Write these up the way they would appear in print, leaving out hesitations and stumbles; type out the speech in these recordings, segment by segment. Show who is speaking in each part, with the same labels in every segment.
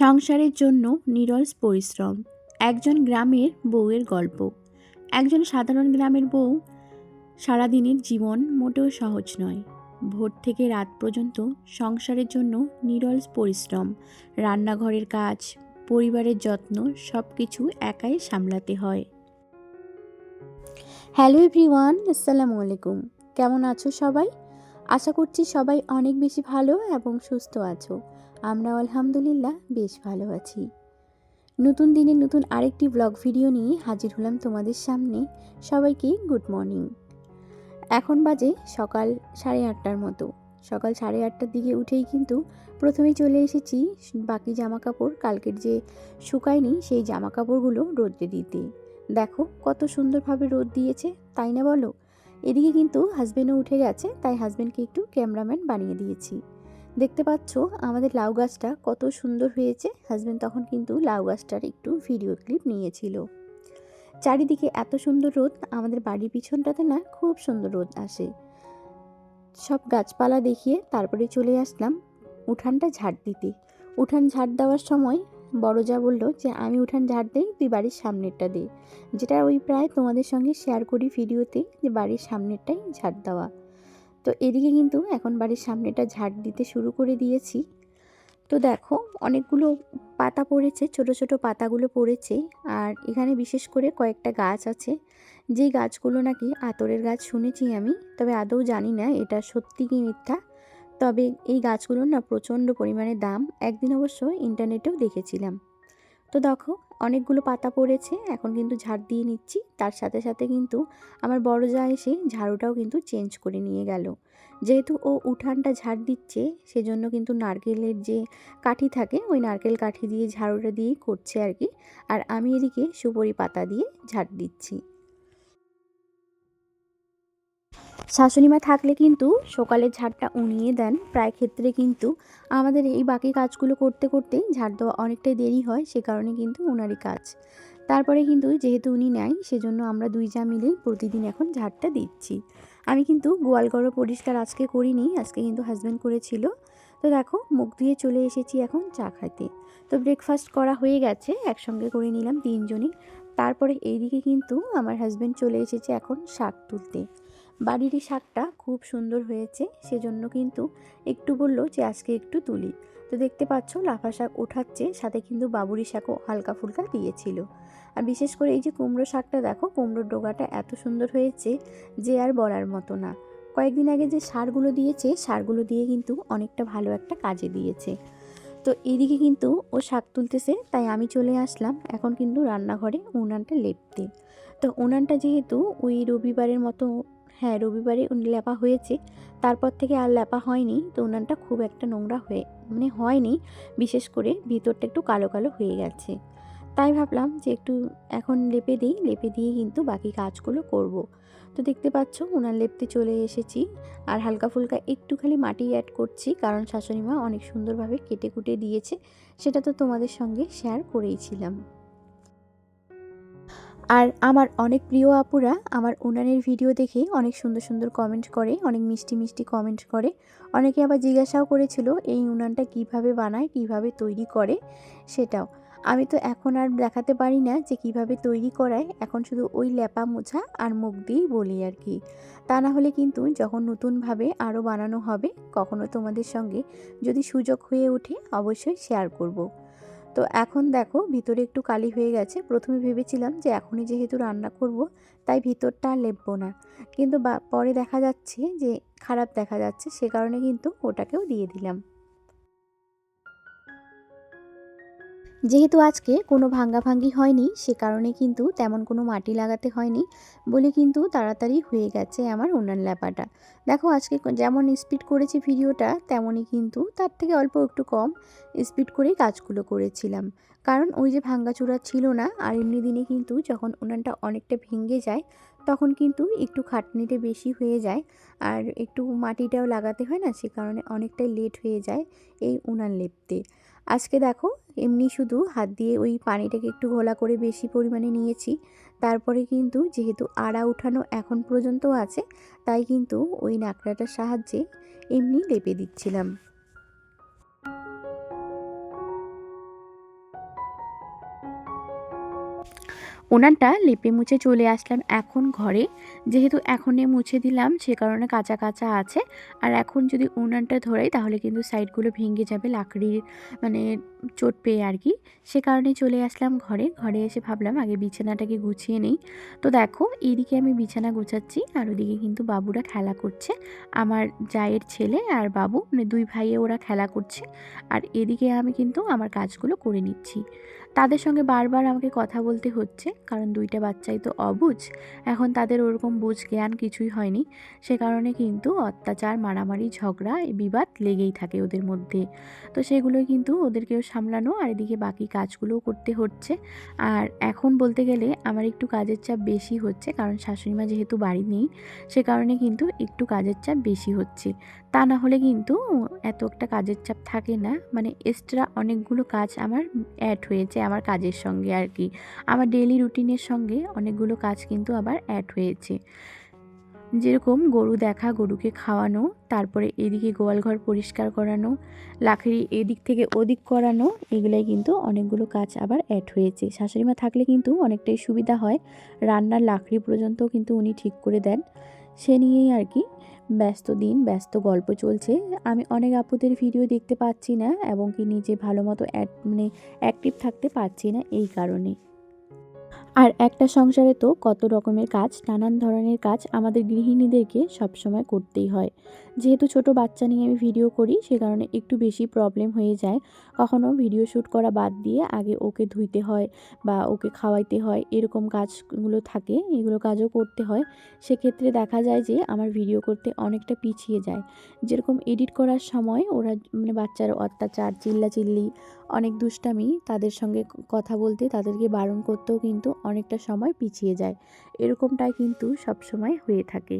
Speaker 1: সংসারের জন্য নিরলস পরিশ্রম। একজন গ্রামের বউয়ের গল্প। একজন সাধারণ গ্রামের বউ সারাদিনের জীবন মোটেও সহজ নয়। ভোর থেকে রাত পর্যন্ত সংসারের জন্য নিরলস পরিশ্রম, রান্নাঘরের কাজ, পরিবারের যত্ন সব কিছু একাই সামলাতে হয়। হ্যালো এভরিওয়ান, আসসালামু আলাইকুম। কেমন আছো সবাই? আশা করছি সবাই অনেক বেশি ভালো এবং সুস্থ আছো। আমরাও আলহামদুলিল্লাহ বেশ ভালো আছি। নতুন দিনে নতুন আরেকটি ব্লগ ভিডিও নিয়ে হাজির হলাম তোমাদের সামনে। সবাইকে গুড মর্নিং। এখন বাজে সকাল 8:30টার মতো। সকাল 8:30টার দিকে উঠেই কিন্তু প্রথমেই চলে এসেছি বাকি জামা কাপড় কালকের যে শুকায়নি সেই জামা কাপড়গুলো রোদে দিতে। দেখো কত সুন্দরভাবে রোদ দিয়েছে, তাই না বলো? এদিকে কিন্তু হাজবেন্ডও উঠে গেছে, তাই হাজবেন্ডকে একটু ক্যামেরাম্যান বানিয়ে দিয়েছি। দেখতে পাচ্ছ আমাদের লাউ গাছটা কত সুন্দর হয়েছে। হাজবেন্ড তখন কিন্তু লাউ গাছটার একটু ভিডিও ক্লিপ নিয়েছিল। চারিদিকে এত সুন্দর রোদ, আমাদের বাড়ির পিছনটাতে না খুব সুন্দর রোদ আসে। সব গাছপালা দেখিয়ে তারপরে চলে আসলাম উঠানটা ঝাড় দিতে। উঠান ঝাড় দেওয়ার সময় বড় যা বললো যে আমি উঠান ঝাড় দেই, তুই বাড়ির সামনেরটা দে। যেটা ওই প্রায় তোমাদের সঙ্গে শেয়ার করি ভিডিওতে, যে বাড়ির সামনেরটাই ঝাড় দেওয়া। তো এদিকে কিন্তু এখন বাড়ির সামনেটা ঝাড় দিতে শুরু করে দিয়েছি। তো দেখো অনেকগুলো পাতা পড়েছে, ছোট ছোট পাতাগুলো পড়েছে। আর এখানে বিশেষ করে কয়েকটা গাছ আছে, যে গাছগুলো নাকি আতরের গাছ শুনেছি আমি, তবে আদৌ জানি না এটা সত্যি কি মিথ্যা। তবে এই গাছগুলোর না প্রচণ্ড পরিমাণে দাম, একদিন অবশ্য ইন্টারনেটেও দেখেছিলাম। তো দেখো অনেকগুলো পাতা পড়েছে, এখন কিন্তু ঝাড় দিয়ে নিচ্ছি। তার সাথে সাথে কিন্তু আমার বড় যা এসে ঝাড়ুটাও কিন্তু চেঞ্জ করে নিয়ে গেল। যেহেতু ও উঠানটা ঝাড় দিচ্ছে, সেজন্য কিন্তু নারকেলের যে কাঠি থাকে ওই নারকেল কাঠি দিয়ে ঝাড়ুটা দিয়েই করছে আর কি। আর আমি এদিকে সুপারি পাতা দিয়ে ঝাড় দিচ্ছি। শাশুড়িমা থাকলে কিন্তু সকালের ঝাড়টা উনিয়ে দেন প্রায় ক্ষেত্রে, কিন্তু আমাদের এই বাকি কাজগুলো করতে করতে ঝাড় দেওয়া অনেকটাই দেরি হয়, সে কারণে কিন্তু ওনারই কাজ। তারপরে কিন্তু যেহেতু উনি নেয়, সেজন্য আমরা দুই যা মিলেই প্রতিদিন এখন ঝাড়টা দিচ্ছি। আমি কিন্তু গোয়ালঘরও পরিষ্কার আজকে করিনি, আজকে কিন্তু হাজব্যান্ড করেছিল। তো দেখো মুখ ধুয়ে চলে এসেছি এখন চা খাইতে। তো ব্রেকফাস্ট করা হয়ে গেছে, একসঙ্গে করে নিলাম তিনজনই। তারপরে এইদিকে কিন্তু আমার হাজব্যান্ড চলে এসেছে এখন শাক তুলতে। বাড়িরই শাকটা খুব সুন্দর হয়েছে, সেজন্য কিন্তু একটু বলল যে আজকে একটু তুলি। তো দেখতে পাচ্ছ লাফা শাক ওঠাচ্ছে, সাথে কিন্তু বাবুরি শাকও হালকা ফুলকা দিয়েছিল। আর বিশেষ করে এই যে কুমড়ো শাকটা দেখো, কুমড়োর ডোগাটা এত সুন্দর হয়েছে যে আর বলার মতো না। কয়েকদিন আগে যে সারগুলো দিয়েছে, সারগুলো দিয়ে কিন্তু অনেকটা ভালো একটা কাজে দিয়েছে। তো এইদিকে কিন্তু ও শাক তুলতেছে, তাই আমি চলে আসলাম এখন কিন্তু রান্নাঘরে উনানটা লেপতে। তো উনানটা যেহেতু ওই রবিবারের মতো, হ্যাঁ রবিবারে লেপা হয়েছে, তারপর থেকে আর লেপা হয়নি। তো উনানটা খুব একটা নোংরা হয়নি, বিশেষ করে ভিতরটা একটু কালো কালো হয়ে গেছে। তাই ভাবলাম যে একটু এখন লেপে দিই, লেপে দিয়ে কিন্তু বাকি কাজগুলো করব। তো দেখতে পাচ্ছ উনান লেপতে চলে এসেছি। আর হালকা ফুলকা একটু খালি মাটি অ্যাড করছি, কারণ শাশুড়িমা অনেক সুন্দরভাবে কেটে কুটে দিয়েছে, সেটা তো তোমাদের সঙ্গে শেয়ার করেইছিলাম। আর আমার অনেক প্রিয় আপুরা আমার উনানের ভিডিও দেখে অনেক সুন্দর সুন্দর কমেন্ট করে, অনেক মিষ্টি মিষ্টি কমেন্ট করে। অনেকে আবার জিজ্ঞাসাও করেছিল এই উনানটা কিভাবে বানায়, কিভাবে তৈরি করে সেটাও। আমি তো এখন আর দেখাতে পারি না যে কিভাবে তৈরি করায়, এখন শুধু ওই লেপা মোছা আর মুখ দিয়েই বলি আর কি। তা না হলে কিন্তু যখন নতুনভাবে আরও বানানো হবে, কখনো তোমাদের সঙ্গে যদি সুযোগ হয়ে ওঠে অবশ্যই শেয়ার করব। তো এখন দেখো ভিতরে একটু কালি হয়ে গেছে। প্রথমে ভেবেছিলাম যে এখনই যেহেতু রান্না করব তাই ভিতরটা আর লেপবো না, কিন্তু পরে দেখা যাচ্ছে যে খারাপ দেখা যাচ্ছে, সে কারণে কিন্তু ওটাকেও দিয়ে দিলাম। যেহেতু আজকে কোনো ভাঙ্গাভাঙ্গি হয়নি, সে কারণে কিন্তু তেমন কোনো মাটি লাগাতে হয়নি বলে কিন্তু তাড়াতাড়ি হয়ে গেছে আমার উনান ল্যাপাটা। দেখো আজকে যেমন স্পিড করেছি ভিডিওটা, তেমনই কিন্তু তার থেকে অল্প একটু কম স্পিড করেই কাজগুলো করেছিলাম। কারণ ওই যে ভাঙ্গাচোরা ছিল না, আর এমনি দিনে কিন্তু যখন উনানটা অনেকটা ভেঙে যায় তখন কিন্তু একটু খাটনিটা বেশি হয়ে যায়, আর একটু মাটিটাও লাগাতে হয় না, সে কারণে অনেকটাই লেট হয়ে যায় এই উনান লেপতে। আজকে দেখো এমনি শুধু হাত দিয়ে ওই পানিটাকে একটু ঘোলা করে বেশি পরিমাণে নিয়েছি। তারপরে কিন্তু যেহেতু আড়া উঠানো এখন পর্যন্ত আছে, তাই কিন্তু ওই নাকড়াটার সাহায্যে এমনি লেপে দিচ্ছিলাম। উনানটা লেপে মুছে চলে আসলাম এখন ঘরে। যেহেতু এখনই মুছে দিলাম সে কারণে কাঁচা কাঁচা আছে। আর এখন যদি উনানটা ধরাই তাহলে কিন্তু সাইডগুলো ভেঙে যাবে লাকড়ির মানে চোট পেয়ে আর কি। সে কারণে চলে আসলাম ঘরে। ঘরে এসে ভাবলাম আগে বিছানাটাকে গুছিয়ে নেই। তো দেখো এইদিকে আমি বিছানা গোছাচ্ছি আর ওদিকে কিন্তু বাবুরা খেলা করছে। আমার জায়ের ছেলে আর বাবু মানে 2 ভাইয়ে ওরা খেলা করছে। আর এদিকে আমি কিন্তু আমার কাজগুলো করে নিচ্ছি। তাদের সঙ্গে বারবার আমাকে কথা বলতে হচ্ছে, কারণ 2টা বাচ্চাই তো অবুঝ। এখন তাদের ওরকম বুঝ জ্ঞান কিছুই হয়নি। সে কারণে কিন্তু অত্যাচার, মারামারি, ঝগড়া, বিবাদ লেগেই থাকে ওদের মধ্যে। তো সেগুলোই কিন্তু ওদেরকেও সামলানো আর এদিকে বাকি কাজগুলোও করতে হচ্ছে। আর এখন বলতে গেলে আমার একটু কাজের চাপ বেশি হচ্ছে, কারণ শাশুড়িমা যেহেতু বাড়ি নেই সে কারণে কিন্তু একটু কাজের চাপ বেশি হচ্ছে। তা না হলে কিন্তু এত একটা কাজের চাপ থাকে না। মানে এক্সট্রা অনেকগুলো কাজ আমার অ্যাড হয়েছে আমার কাজের সঙ্গে আর কি। আমার ডেইলি রুটিনের সঙ্গে অনেকগুলো কাজ কিন্তু আবার অ্যাড হয়েছে। যেরকম গরু দেখা, গরুকে খাওয়ানো, তারপরে এদিকে গোয়ালঘর পরিষ্কার করানো, লাকড়ি এদিক থেকে ওদিক করানো, এগুলাই কিন্তু অনেকগুলো কাজ আবার অ্যাড হয়েছে। শাশুড়িমা থাকলে কিন্তু অনেকটাই সুবিধা হয়। রান্নার লাকড়ি পর্যন্তও কিন্তু উনি ঠিক করে দেন। সে নিয়েই আর কি ব্যস্ত দিন, ব্যস্ত গল্প চলছে। আমি অনেক আপুদের ভিডিও দেখতে পাচ্ছি না এবং কি নিজে ভালো মতো মানে অ্যাক্টিভ থাকতে পারছি না এই কারণে। আর একটা সংসারে তো কত রকমের কাজ, নানান ধরনের কাজ আমাদের গৃহিণীদেরকে সবসময় করতেই হয়। যেহেতু ছোট বাচ্চা নিয়ে আমি ভিডিও করি সে কারণে একটু বেশি প্রবলেম হয়ে যায়। কখনো ভিডিও শ্যুট করা বাদ দিয়ে আগে ওকে ধুইতে হয় বা ওকে খাওয়াইতে হয়, এরকম কাজগুলো থাকে, এগুলো কাজও করতে হয়। সেক্ষেত্রে দেখা যায় যে আমার ভিডিও করতে অনেকটা পিছিয়ে যায়। যেরকম এডিট করার সময় ওরা মানে বাচ্চার অত্যাচার, চিল্লাচিল্লি, অনেক দুষ্টামি, তাদের সঙ্গে কথা বলতে তাদেরকে বারণ করতেও কিন্তু অনেকটা সময় পিছিয়ে যায়। এরকমটাই কিন্তু সবসময় হয়ে থাকে।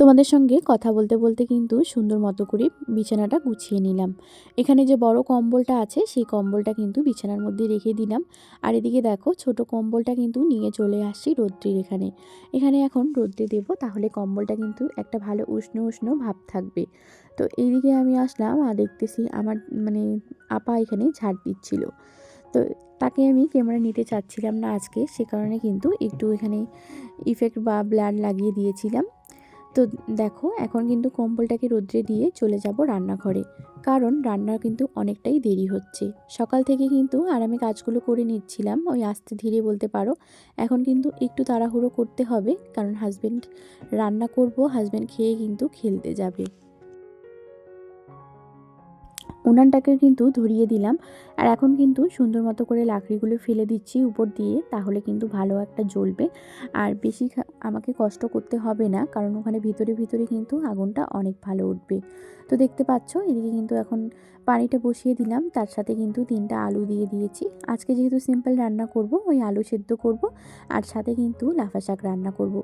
Speaker 1: তোমাদের সঙ্গে কথা বলতে বলতে কিন্তু সুন্দর মতো করে বিছানাটা গুছিয়ে নিলাম। এখানে যে বড় কম্বলটা আছে সেই কম্বলটা কিন্তু বিছানার মধ্যে রেখে দিলাম। আর এদিকে দেখো ছোট কম্বলটা কিন্তু নিয়ে চলে আসছি রৌদ্রের এখানে। এখানে এখন রৌদ্রে দেবো, তাহলে কম্বলটা কিন্তু একটা ভালো উষ্ণ উষ্ণ ভাব থাকবে। তো এইদিকে আমি আসলাম আর দেখতেছি আমার মানে আপা এখানে ঝাড় দিচ্ছিল। তো তাকে আমি ক্যামেরা নিতে চাচ্ছিলাম না আজকে, সে কারণে কিন্তু একটু এখানে ইফেক্ট বা ব্লার লাগিয়ে দিয়েছিলাম। তো দেখো এখন কিন্তু কম্বলটাকে রোদ্রে দিয়ে চলে যাব রান্নাঘরে, কারণ রান্নার কিন্তু অনেকটাই দেরি হচ্ছে। সকাল থেকে কিন্তু আর আমি কাজগুলো করে নিচ্ছিলাম ওই আস্তে ধীরে বলতে পারো। এখন কিন্তু একটু তাড়াহুড়ো করতে হবে, কারণ হাজব্যান্ড রান্না করব, হাজব্যান্ড খেয়ে কিন্তু খেলতে যাবে। উনানটাকে কিন্তু ধরিয়ে দিলাম। আর এখন কিন্তু সুন্দর মতো করে লাকড়িগুলো ফেলে দিচ্ছি উপর দিয়ে, তাহলে কিন্তু ভালো একটা জ্বলবে। আর বেশি আমাকে কষ্ট করতে হবে না, কারণ ওখানে ভিতরে ভিতরে কিন্তু আগুনটা অনেক ভালো উঠবে। তো দেখতে পাচ্ছ এদিকে কিন্তু এখন পানিটা বসিয়ে দিলাম, তার সাথে কিন্তু 3টা আলু দিয়ে দিয়েছি। আজকে যেহেতু সিম্পল রান্না করব, ওই আলু সেদ্ধ করব আর সাথে কিন্তু লাফা শাক রান্না করব।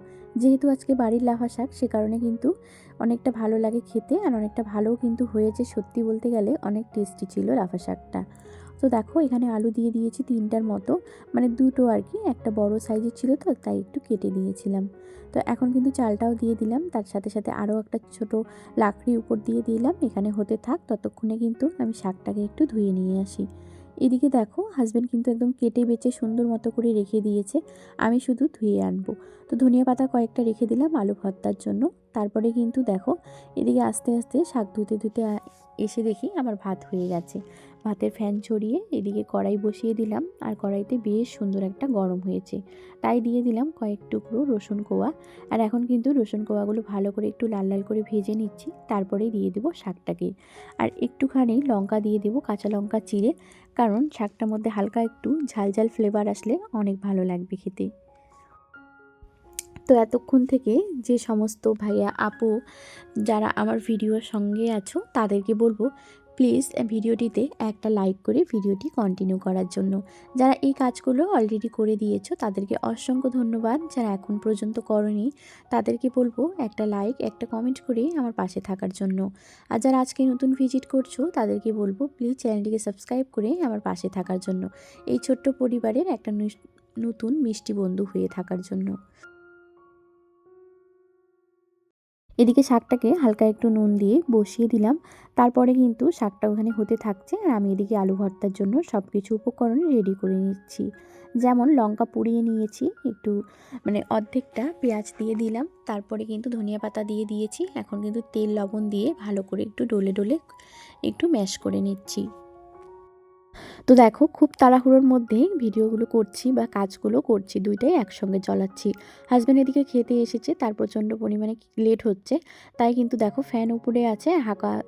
Speaker 1: যেহেতু আজকে বাড়ির লাফা শাক সে কারণে কিন্তু অনেকটা ভালো লাগে খেতে, আর অনেকটা ভালোও কিন্তু হয়েছে। সত্যি বলতে গেলে অনেক টেস্টি ছিল লাফা শাকটা। তো দেখো এখানে আলু দিয়ে দিয়েছি 3টার মতো, মানে 2টো আর কি, একটা বড় সাইজের ছিল তো তাই একটু কেটে দিয়েছিলাম। তো এখন কিন্তু চালটাও দিয়ে দিলাম, তার সাথে সাথে আরও একটা ছোট লাকড়ি উপর দিয়ে দিলাম। এখানে হতে থাক, ততক্ষণে কিন্তু আমি শাকটাকে একটু ধুয়ে নিয়ে আসি। এদিকে দেখো হাজব্যান্ড কিন্তু একদম কেটে বেছে সুন্দর মতো করে রেখে দিয়েছে, আমি শুধু ধুয়ে আনবো। তো ধনিয়া পাতা কয়েকটা রেখে দিলাম আলু ভর্তার জন্য। তারপরে কিন্তু দেখো এদিকে আস্তে আস্তে শাক ধুতে ধুতে এসে দেখি আমার ভাত হয়ে গেছে। ভাতের ফ্যান ছড়িয়ে এদিকে কড়াই বসিয়ে দিলাম, আর কড়াইতে বেশ সুন্দর একটা গরম হয়েছে, তাই দিয়ে দিলাম কয়েক টুকরো রসুন কোয়া। আর এখন কিন্তু রসুন কোয়াগুলো ভালো করে একটু লাল লাল করে ভেজে নিচ্ছি, তারপরেই দিয়ে দেবো শাকটাকে। আর একটুখানি লঙ্কা দিয়ে দেবো, কাঁচা লঙ্কা চিড়ে, কারণ শাকটার মধ্যে হালকা একটু ঝাল ঝাল ফ্লেভার আসলে অনেক ভালো লাগবে খেতে। তো এতক্ষণ থেকে যে সমস্ত ভাইয়া আপু যারা আমার ভিডিওর সঙ্গে আছো তাদেরকে বলবো প্লিজ ভিডিওটিতে একটা লাইক করে ভিডিওটি কন্টিনিউ করার জন্য। যারা এই কাজগুলো অলরেডি করে দিয়েছো তাদেরকে অসংখ্য ধন্যবাদ। যারা এখন পর্যন্ত করনি তাদেরকে বলবো একটা লাইক, একটা কমেন্ট করে আমার পাশে থাকার জন্য। আর যারা আজকে নতুন ভিজিট করছো তাদেরকে বলবো প্লিজ চ্যানেলটিকে সাবস্ক্রাইব করে আমার পাশে থাকার জন্য, এই ছোট্ট পরিবারের একটা নতুন মিষ্টি বন্ধু হয়ে থাকার জন্য। এদিকে শাকটাকে হালকা একটু নুন দিয়ে বসিয়ে দিলাম। তারপরে কিন্তু শাকটা ওখানে হতে থাকছে আর আমি এদিকে আলু ভর্তার জন্য সব কিছু উপকরণ রেডি করে নিচ্ছি। যেমন লঙ্কা পুড়িয়ে নিয়েছি, একটু মানে অর্ধেকটা পেঁয়াজ দিয়ে দিলাম, তারপরে কিন্তু ধনিয়া পাতা দিয়ে দিয়েছি। এখন কিন্তু তেল লবণ দিয়ে ভালো করে একটু ডলে ডলে একটু ম্যাশ করে নিচ্ছি। তো দেখো, খুব তাড়াহুড়োর মধ্যে ভিডিওগুলো করছি বা কাজগুলো করছি, দুইটাই একসঙ্গে চালাচ্ছি। হাজব্যান্ড এদিকে খেতে এসেছে, তার প্রচণ্ড পরিমাণে লেট হচ্ছে, তাই কিন্তু দেখো ফ্যান উপরে আছে,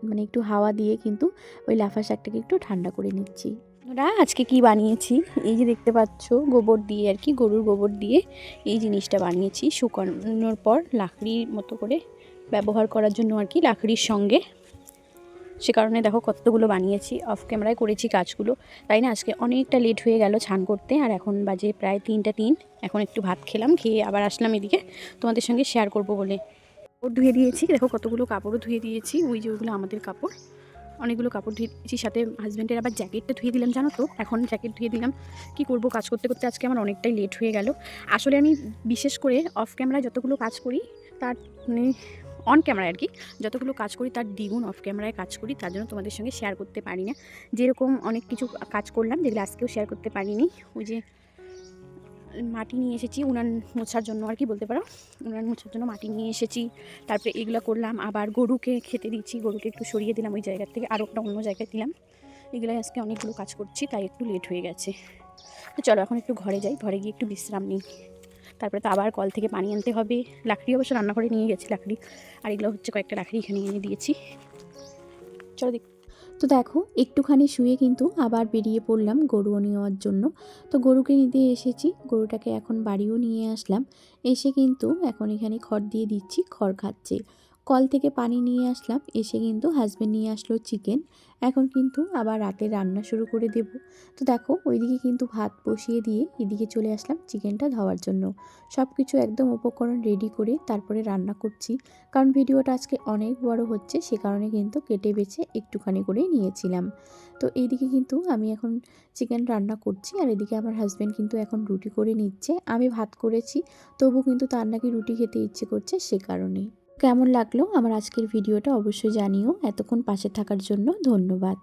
Speaker 1: মানে একটু হাওয়া দিয়ে কিন্তু ওই লাফা শাকটাকে একটু ঠান্ডা করে নিচ্ছি। ওরা আজকে কি বানিয়েছি, এই যে দেখতে পাচ্ছ, গোবর দিয়ে আর কি, গরুর গোবর দিয়ে এই জিনিসটা বানিয়েছি। শুকানোর পর লাকড়ির মতো করে ব্যবহার করার জন্য আর কি, লাকড়ির সঙ্গে। সে কারণে দেখো কতগুলো বানিয়েছি, অফ ক্যামেরায় করেছি কাজগুলো, তাই না। আজকে অনেকটা লেট হয়ে গেল স্নান করতে, আর এখন বাজে প্রায় 3টা 3। এখন একটু ভাত খেলাম, খেয়ে আবার আসলাম এদিকে তোমাদের সঙ্গে শেয়ার করব বলে। কাপড় ধুয়ে দিয়েছি, দেখো কতগুলো কাপড়ও ধুয়ে দিয়েছি। ওই যে ওইগুলো আমাদের কাপড়, অনেকগুলো কাপড় ধুয়ে দিয়েছি। সাথে হাজব্যান্ডের আবার জ্যাকেটটা ধুয়ে দিলাম, জানো তো। এখন জ্যাকেট ধুয়ে দিলাম, কি করব, কাজ করতে করতে আজকে আমার অনেকটাই লেট হয়ে গেল। আসলে আমি বিশেষ করে অফ ক্যামেরায় যতগুলো কাজ করি তার মানে অন ক্যামেরায় আর কি যতগুলো কাজ করি তার দ্বিগুণ অফ ক্যামেরায় কাজ করি, তার জন্য তোমাদের সঙ্গে শেয়ার করতে পারি না। যেরকম অনেক কিছু কাজ করলাম যেগুলো আজকেও শেয়ার করতে পারিনি। ওই যে মাটি নিয়ে এসেছি উনান মোছার জন্য আর কি বলতে পারো, উনান মোছার জন্য মাটি নিয়ে এসেছি। তারপরে এগুলো করলাম, আবার গরুকে খেতে দিচ্ছি, গরুকে একটু সরিয়ে দিলাম ওই জায়গা থেকে, আরও একটা অন্য জায়গায় দিলাম। এগুলো আজকে অনেকগুলো কাজ করছি, তাই একটু লেট হয়ে গেছে। তো চলো এখন একটু ঘরে যাই, ঘরে গিয়ে একটু বিশ্রাম নিই। তারপরে তো আবার কল থেকে পানি আনতে হবে। লাকড়ি অবশ্য রান্না করে নিয়ে গেছি লাকড়ি, আর এগুলো হচ্ছে কয়েকটা লাকড়ি এখানে এনে দিয়েছি। চলো দেখ। তো দেখো, একটুখানি শুয়ে কিন্তু আবার বেরিয়ে পড়লাম গরু নেওয়ার জন্য। তো গরুকে নিতে এসেছি, গরুটাকে এখন বাড়িও নিয়ে আসলাম। এসে কিন্তু এখন এখানে খড় দিয়ে দিচ্ছি, খড় খাচ্ছে। কল থেকে পানি নিয়ে আসলাম, এসে কিন্তু হাজব্যান্ড নিয়ে আসলো চিকেন। এখন কিন্তু আবার রাতে রান্না শুরু করে দেব। তো দেখো, ওইদিকে কিন্তু ভাত বসিয়ে দিয়ে এদিকে চলে আসলাম চিকেনটা ধোয়ার জন্য। সব কিছু একদম উপকরণ রেডি করে তারপরে রান্না করছি, কারণ ভিডিওটা আজকে অনেক বড় হচ্ছে, সে কারণে কিন্তু কেটে বেছে একটুখানি করেই নিয়েছিলাম। তো এইদিকে কিন্তু আমি এখন চিকেন রান্না করছি, আর এদিকে আমার হাজব্যান্ড কিন্তু এখন রুটি করে নিচ্ছে। আমি ভাত করেছি, তবু কিন্তু তার নাকি রুটি খেতে ইচ্ছে করছে, সে কারণে। কেমন লাগলো আমার আজকের ভিডিওটা অবশ্যই জানিও। এতক্ষণ পাশে থাকার জন্য ধন্যবাদ।